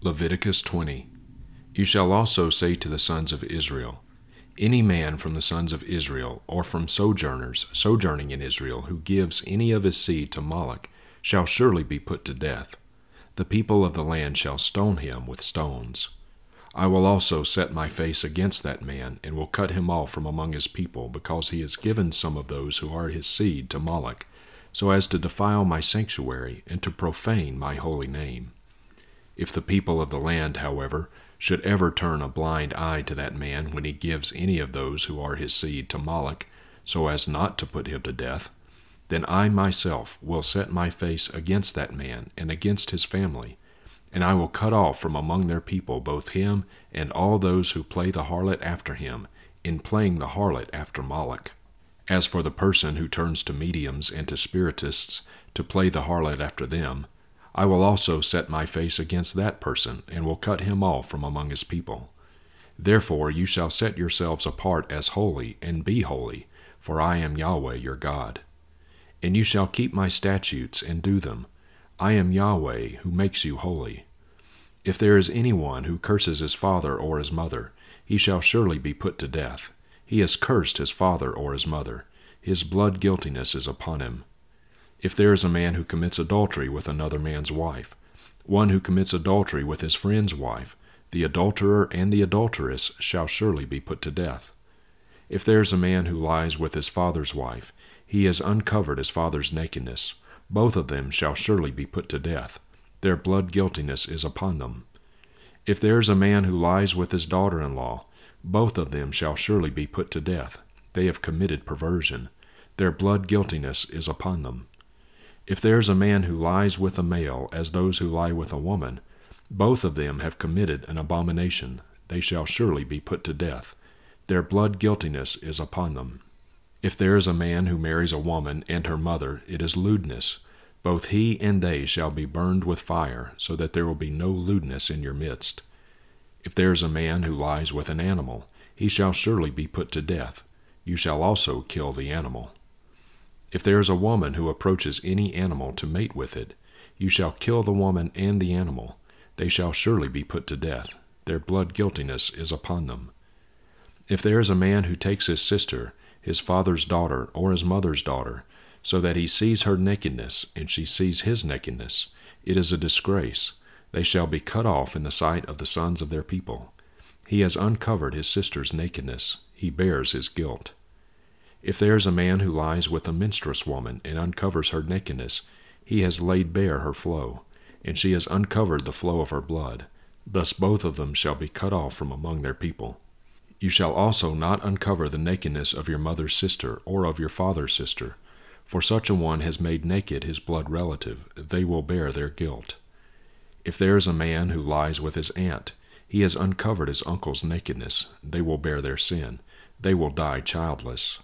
Leviticus 20. You shall also say to the sons of Israel, any man from the sons of Israel, or from sojourners sojourning in Israel, who gives any of his seed to Moloch, shall surely be put to death. The people of the land shall stone him with stones. I will also set my face against that man, and will cut him off from among his people, because he has given some of those who are his seed to Moloch, so as to defile my sanctuary, and to profane my holy name. If the people of the land, however, should ever turn a blind eye to that man when he gives any of those who are his seed to Moloch, so as not to put him to death, then I myself will set my face against that man and against his family, and I will cut off from among their people both him and all those who play the harlot after him, in playing the harlot after Moloch. As for the person who turns to mediums and to spiritists to play the harlot after them, I will also set my face against that person, and will cut him off from among his people. Therefore you shall set yourselves apart as holy, and be holy, for I am Yahweh your God. And you shall keep my statutes and do them. I am Yahweh who makes you holy. If there is anyone who curses his father or his mother, he shall surely be put to death. He has cursed his father or his mother. His blood guiltiness is upon him. If there is a man who commits adultery with another man's wife, one who commits adultery with his friend's wife, the adulterer and the adulteress shall surely be put to death. If there is a man who lies with his father's wife, he has uncovered his father's nakedness. Both of them shall surely be put to death. Their blood guiltiness is upon them. If there is a man who lies with his daughter-in-law, both of them shall surely be put to death. They have committed perversion. Their blood guiltiness is upon them. If there is a man who lies with a male as those who lie with a woman, both of them have committed an abomination. They shall surely be put to death. Their blood guiltiness is upon them. If there is a man who marries a woman and her mother, it is lewdness. Both he and they shall be burned with fire, so that there will be no lewdness in your midst. If there is a man who lies with an animal, he shall surely be put to death. You shall also kill the animal. If there is a woman who approaches any animal to mate with it, you shall kill the woman and the animal. They shall surely be put to death. Their blood guiltiness is upon them. If there is a man who takes his sister, his father's daughter, or his mother's daughter, so that he sees her nakedness, and she sees his nakedness, it is a disgrace. They shall be cut off in the sight of the sons of their people. He has uncovered his sister's nakedness. He bears his guilt. If there is a man who lies with a menstruous woman and uncovers her nakedness, he has laid bare her flow, and she has uncovered the flow of her blood. Thus both of them shall be cut off from among their people. You shall also not uncover the nakedness of your mother's sister or of your father's sister, for such a one has made naked his blood relative. They will bear their guilt. If there is a man who lies with his aunt, he has uncovered his uncle's nakedness. They will bear their sin. They will die childless.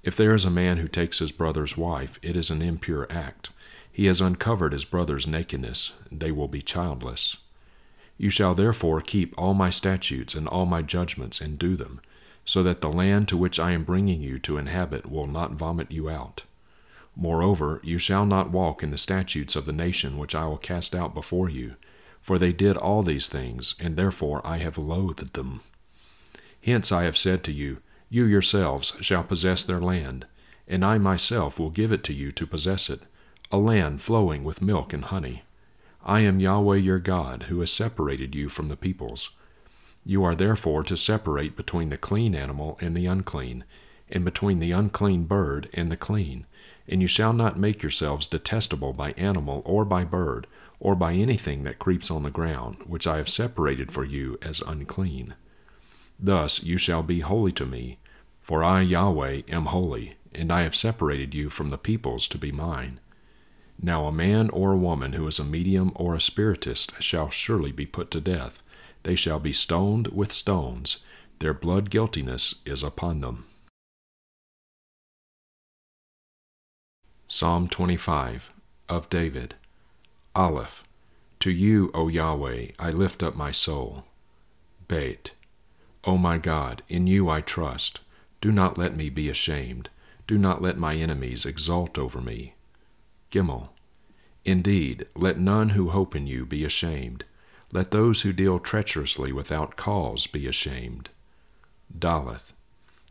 If there is a man who takes his brother's wife, it is an impure act. He has uncovered his brother's nakedness. They will be childless. You shall therefore keep all my statutes and all my judgments and do them, so that the land to which I am bringing you to inhabit will not vomit you out. Moreover, you shall not walk in the statutes of the nation which I will cast out before you, for they did all these things, and therefore I have loathed them. Hence I have said to you, you yourselves shall possess their land, and I myself will give it to you to possess it, a land flowing with milk and honey. I am Yahweh your God, who has separated you from the peoples. You are therefore to separate between the clean animal and the unclean, and between the unclean bird and the clean, and you shall not make yourselves detestable by animal or by bird, or by anything that creeps on the ground, which I have separated for you as unclean. Thus you shall be holy to me, for I, Yahweh, am holy, and I have separated you from the peoples to be mine. Now a man or a woman who is a medium or a spiritist shall surely be put to death. They shall be stoned with stones. Their blood guiltiness is upon them. Psalm 25, of David. Aleph. To you, O Yahweh, I lift up my soul. Bet. O my God, in you I trust. Do not let me be ashamed. Do not let my enemies exult over me. Gimel. Indeed, let none who hope in you be ashamed. Let those who deal treacherously without cause be ashamed. Daleth.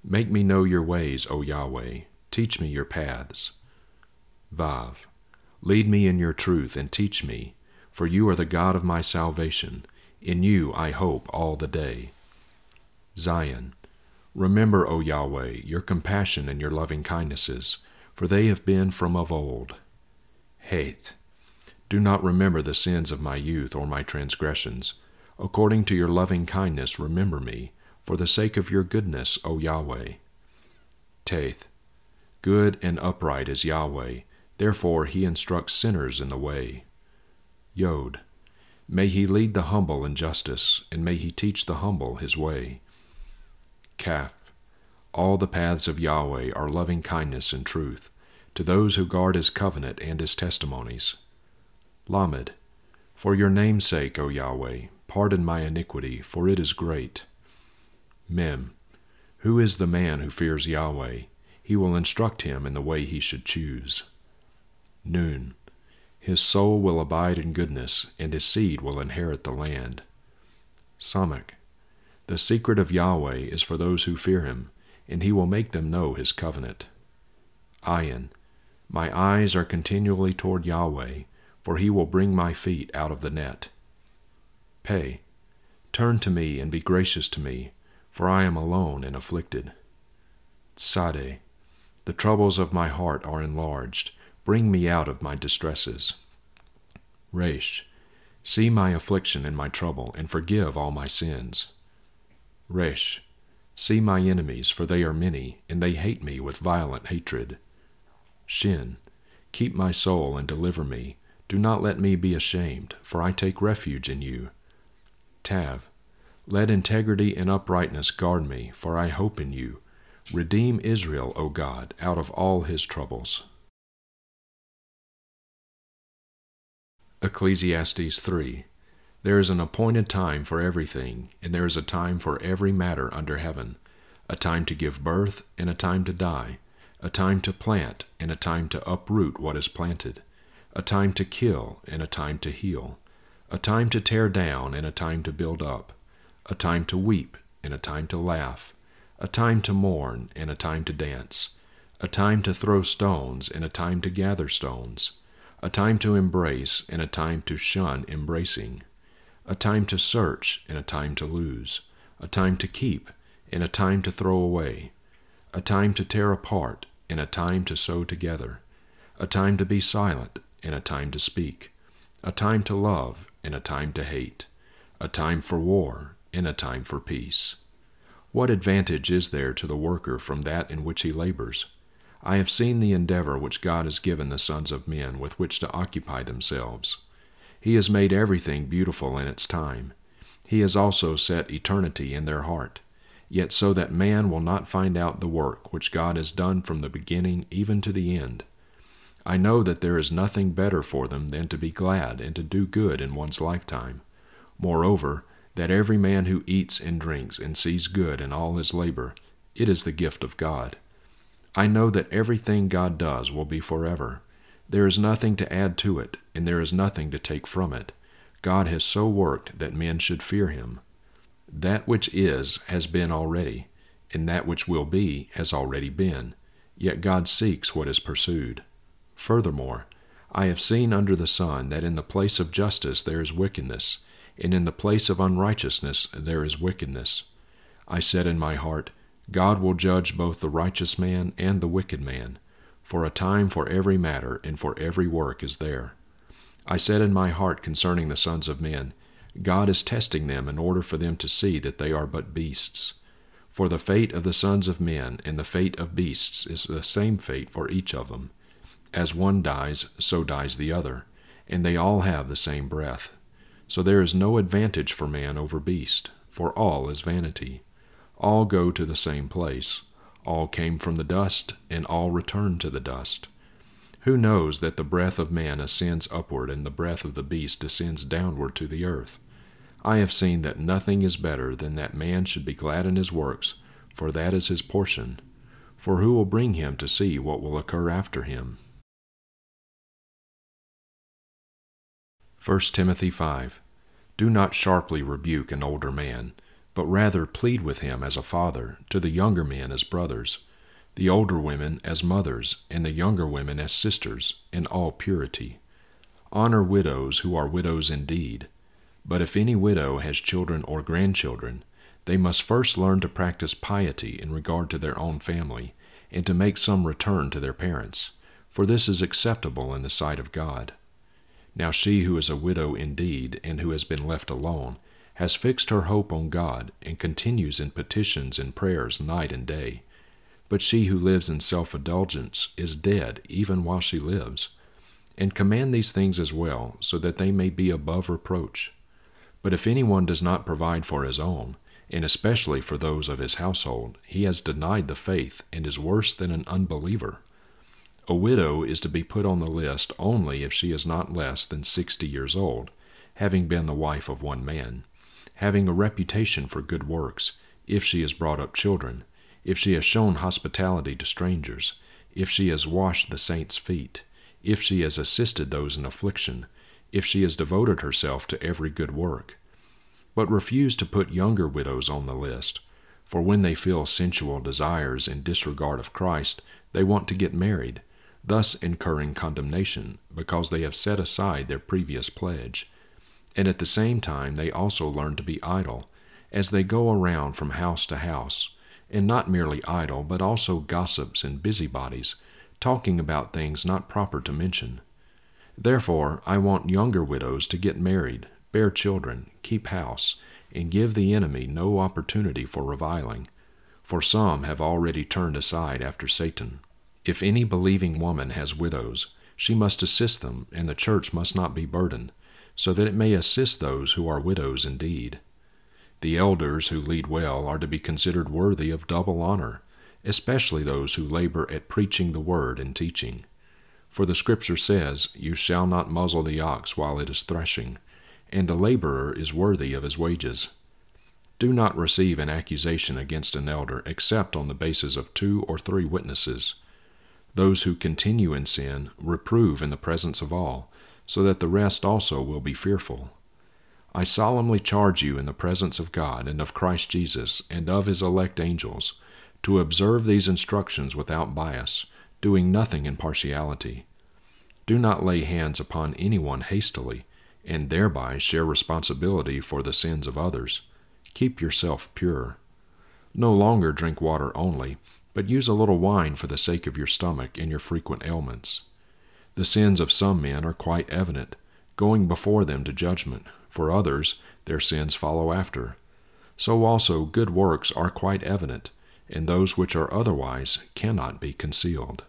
Make me know your ways, O Yahweh. Teach me your paths. Vav. Lead me in your truth and teach me, for you are the God of my salvation. In you I hope all the day. Zion. Remember, O Yahweh, your compassion and your loving kindnesses, for they have been from of old. Heth. Do not remember the sins of my youth or my transgressions. According to your loving kindness remember me, for the sake of your goodness, O Yahweh. Teth. Good and upright is Yahweh, therefore he instructs sinners in the way. Yod. May he lead the humble in justice, and may he teach the humble his way. Kaf. All the paths of Yahweh are loving kindness and truth, to those who guard his covenant and his testimonies. Lamed. For your name's sake, O Yahweh, pardon my iniquity, for it is great. Mem. Who is the man who fears Yahweh? He will instruct him in the way he should choose. Nun. His soul will abide in goodness, and his seed will inherit the land. Samak. The secret of Yahweh is for those who fear him, and he will make them know his covenant. Ayin. My eyes are continually toward Yahweh, for he will bring my feet out of the net. Pei. Turn to me and be gracious to me, for I am alone and afflicted. Tzadeh. The troubles of my heart are enlarged. Bring me out of my distresses. Resh. See my affliction and my trouble, and forgive all my sins. Resh. See my enemies, for they are many, and they hate me with violent hatred. Shin. Keep my soul and deliver me. Do not let me be ashamed, for I take refuge in you. Tav. Let integrity and uprightness guard me, for I hope in you. Redeem Israel, O God, out of all his troubles. Ecclesiastes 3. There is an appointed time for everything, and there is a time for every matter under heaven, a time to give birth and a time to die, a time to plant and a time to uproot what is planted, a time to kill and a time to heal, a time to tear down and a time to build up, a time to weep and a time to laugh, a time to mourn and a time to dance, a time to throw stones and a time to gather stones, a time to embrace and a time to shun embracing, a time to search and a time to lose, a time to keep and a time to throw away, a time to tear apart and a time to sew together, a time to be silent and a time to speak, a time to love and a time to hate, a time for war and a time for peace. What advantage is there to the worker from that in which he labors? I have seen the endeavor which God has given the sons of men with which to occupy themselves. He has made everything beautiful in its time. He has also set eternity in their heart, yet so that man will not find out the work which God has done from the beginning even to the end. I know that there is nothing better for them than to be glad and to do good in one's lifetime. Moreover, that every man who eats and drinks and sees good in all his labor, it is the gift of God. I know that everything God does will be forever. There is nothing to add to it, and there is nothing to take from it. God has so worked that men should fear him. That which is has been already, and that which will be has already been, yet God seeks what is pursued. Furthermore, I have seen under the sun that in the place of justice there is wickedness, and in the place of unrighteousness there is wickedness. I said in my heart, God will judge both the righteous man and the wicked man, for a time for every matter and for every work is there. I said in my heart concerning the sons of men, God is testing them in order for them to see that they are but beasts. For the fate of the sons of men and the fate of beasts is the same fate for each of them. As one dies, so dies the other, and they all have the same breath. So there is no advantage for man over beast, for all is vanity. All go to the same place. All came from the dust, and all return to the dust. Who knows that the breath of man ascends upward, and the breath of the beast descends downward to the earth? I have seen that nothing is better than that man should be glad in his works, for that is his portion. For who will bring him to see what will occur after him? 1 Timothy 5. Do not sharply rebuke an older man, but rather plead with him as a father, to the younger men as brothers, the older women as mothers, and the younger women as sisters, in all purity. Honor widows who are widows indeed. But if any widow has children or grandchildren, they must first learn to practice piety in regard to their own family, and to make some return to their parents, for this is acceptable in the sight of God. Now she who is a widow indeed, and who has been left alone, has fixed her hope on God, and continues in petitions and prayers night and day. But she who lives in self-indulgence is dead even while she lives. And command these things as well, so that they may be above reproach. But if anyone does not provide for his own, and especially for those of his household, he has denied the faith and is worse than an unbeliever. A widow is to be put on the list only if she is not less than 60 years old, having been the wife of one man, having a reputation for good works, if she has brought up children, if she has shown hospitality to strangers, if she has washed the saints' feet, if she has assisted those in affliction, if she has devoted herself to every good work. But refuse to put younger widows on the list, for when they feel sensual desires in disregard of Christ, they want to get married, thus incurring condemnation, because they have set aside their previous pledge. And at the same time they also learn to be idle, as they go around from house to house, and not merely idle, but also gossips and busybodies, talking about things not proper to mention. Therefore I want younger widows to get married, bear children, keep house, and give the enemy no opportunity for reviling, for some have already turned aside after Satan. If any believing woman has widows, she must assist them, and the church must not be burdened, so that it may assist those who are widows indeed. The elders who lead well are to be considered worthy of double honor, especially those who labor at preaching the word and teaching. For the Scripture says, "You shall not muzzle the ox while it is threshing," and the laborer is worthy of his wages. Do not receive an accusation against an elder except on the basis of 2 or 3 witnesses. Those who continue in sin reprove in the presence of all, so that the rest also will be fearful. I solemnly charge you in the presence of God and of Christ Jesus and of his elect angels, to observe these instructions without bias, doing nothing in partiality. Do not lay hands upon anyone hastily, and thereby share responsibility for the sins of others. Keep yourself pure. No longer drink water only, but use a little wine for the sake of your stomach and your frequent ailments. The sins of some men are quite evident, going before them to judgment. For others, their sins follow after. So also good works are quite evident, and those which are otherwise cannot be concealed.